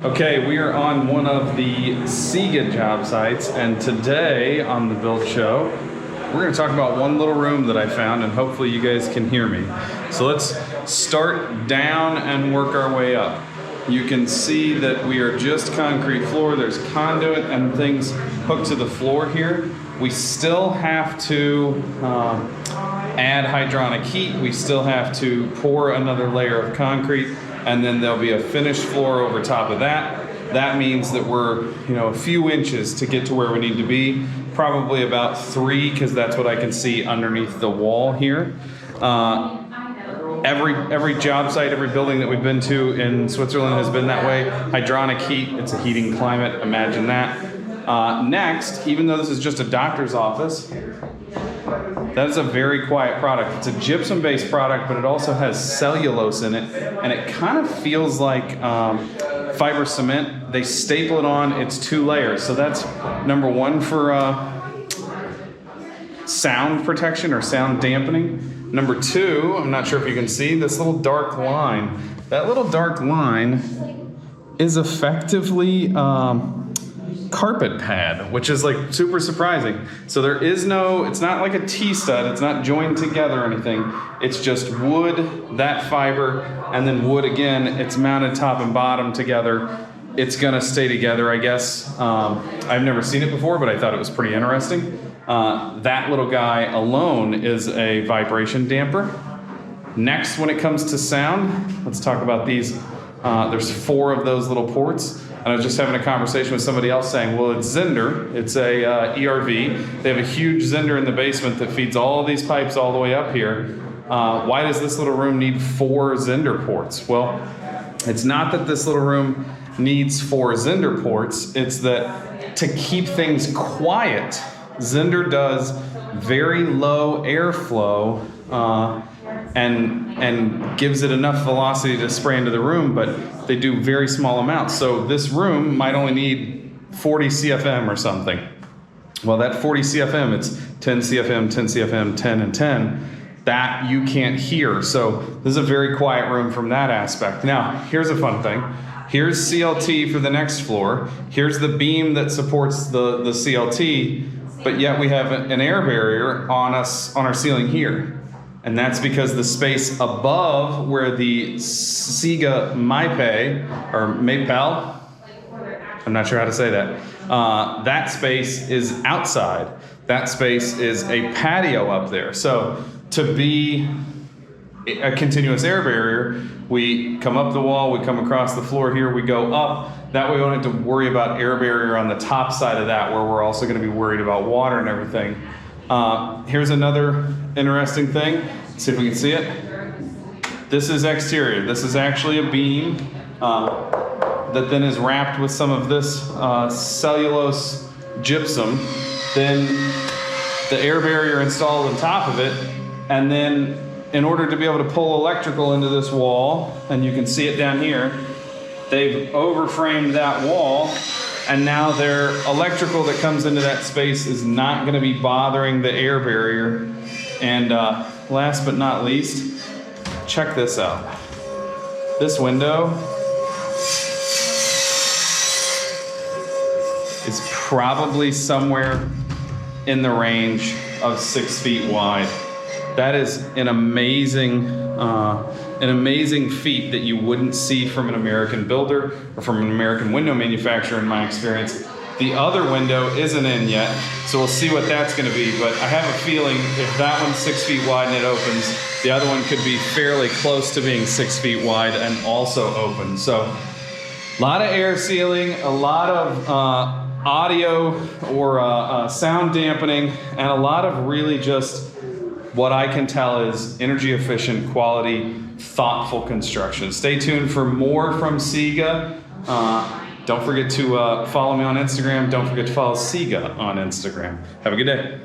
Okay, we are on one of the SIGA job sites, and today on the Build Show, we're going to talk about one little room that I found, and hopefully you guys can hear me. So let's start down and work our way up. You can see that we are just concrete floor. There's conduit and things hooked to the floor here. We still have to add hydronic heat. We still have to pour another layer of concrete, and then there'll be a finished floor over top of that. That means that we're, a few inches to get to where we need to be. Probably about 3, because that's what I can see underneath the wall here. Every job site, every building that we've been to in Switzerland has been that way. Hydronic heat, it's a heating climate, imagine that. Next, even though this is just a doctor's office, that is a very quiet product. It's a gypsum-based product, but it also has cellulose in it, and it kind of feels like fiber cement. They staple it on, it's 2 layers. So that's number 1 for sound protection or sound dampening. Number 2, I'm not sure if you can see this little dark line. That little dark line is effectively carpet pad, which is like super surprising. So there is no, it's not like a T-stud, it's not joined together or anything. It's just wood, that fiber, and then wood again. It's mounted top and bottom together. It's gonna stay together, I guess. I've never seen it before, but I thought it was pretty interesting. That little guy alone is a vibration damper. Next, when it comes to sound, let's talk about these. There's 4 of those little ports. And I was just having a conversation with somebody else saying, well, it's Zehnder, it's a ERV. They have a huge Zehnder in the basement that feeds all these pipes all the way up here. Why does this little room need 4 Zehnder ports? Well, it's not that this little room needs 4 Zehnder ports, it's that to keep things quiet, Zehnder does very low airflow and gives it enough velocity to spray into the room, but they do very small amounts. So this room might only need 40 CFM or something. Well, that 40 CFM, it's 10 CFM, 10 CFM, 10 and 10. That you can't hear. So this is a very quiet room from that aspect. Now, here's a fun thing. Here's CLT for the next floor. Here's the beam that supports the CLT, but yet we have an air barrier on our ceiling here. And that's because the space above where the SIGA MAPE, or MAPEL, I'm not sure how to say that, that space is outside. That space is a patio up there. So to be a continuous air barrier, we come up the wall, we come across the floor here, we go up. That way we don't have to worry about air barrier on the top side of that, where we're also going to be worried about water and everything. Here's another interesting thing. Let's see if we can see it. This is exterior. This is actually a beam that then is wrapped with some of this cellulose gypsum. Then the air barrier installed on top of it. And then in order to be able to pull electrical into this wall, and you can see it down here, they've overframed that wall. And now their electrical that comes into that space is not going to be bothering the air barrier. And last but not least, check this out. This window is probably somewhere in the range of 6 feet wide. That is an amazing feat that you wouldn't see from an American builder or from an American window manufacturer in my experience. The other window isn't in yet, so we'll see what that's going to be, but I have a feeling if that one's 6 feet wide and it opens, the other one could be fairly close to being 6 feet wide and also open. So a lot of air sealing, a lot of audio or sound dampening, and a lot of really just what I can tell is energy efficient, quality, thoughtful construction. Stay tuned for more from SIGA. Don't forget to follow me on Instagram. Don't forget to follow SIGA on Instagram. Have a good day.